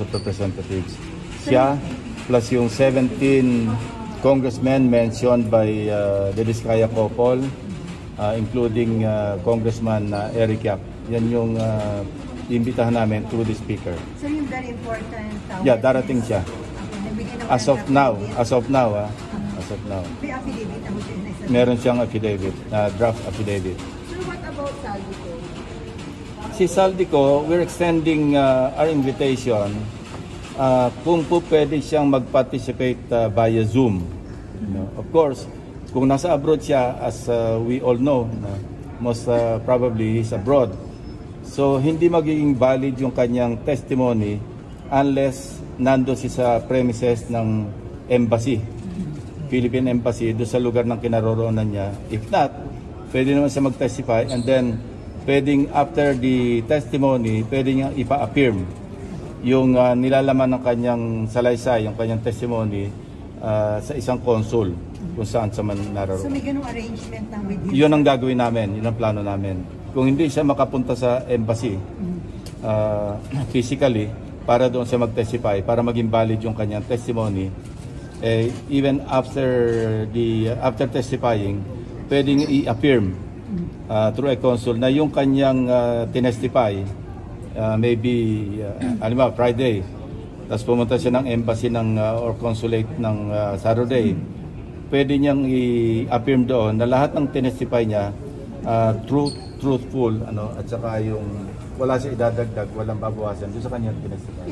of Representatives. Siya plus yung 17 congressmen mentioned by the Vizcaya Couple, including Congressman Eric Yap. Yan yung imbitahan namin through the speaker. So yung very important... Yeah, darating siya. As of now. May affidavit na meron siyang affidavit, draft affidavit. So what about Saldico? Si Saldico, we're extending our invitation kung po pwede siyang mag-participate via Zoom. Of course, kung nasa abroad siya, as we all know, most probably he's abroad. So hindi magiging valid yung kanyang testimony unless nando siya sa premises ng embassy, Philippine Embassy, doon sa lugar ng kinaroroonan niya. If not, pwede naman siya mag-testify, and then pwedeng after the testimony, pwede niya ipa-affirm yung nilalaman ng kanyang salaysay, yung kanyang testimony sa isang consul kung saan sa man naroroon. So may ganung arrangement na with him? Yun ang gagawin namin, yun ang plano namin. Kung hindi siya makapunta sa embassy physically para doon siya mag-testify, para maging valid yung kanyang testimony, even after testifying, pwedeng i-affirm through a consul na yung kanyang tinestify, maybe alam mo, Friday, tapos pumunta siya ng embassy or consulate ng Saturday, pwede niyang i-affirm doon na lahat ng tinestify niya truthful, at saka yung wala siya idadagdag, walang babawasan doon sa kanyang tinestify.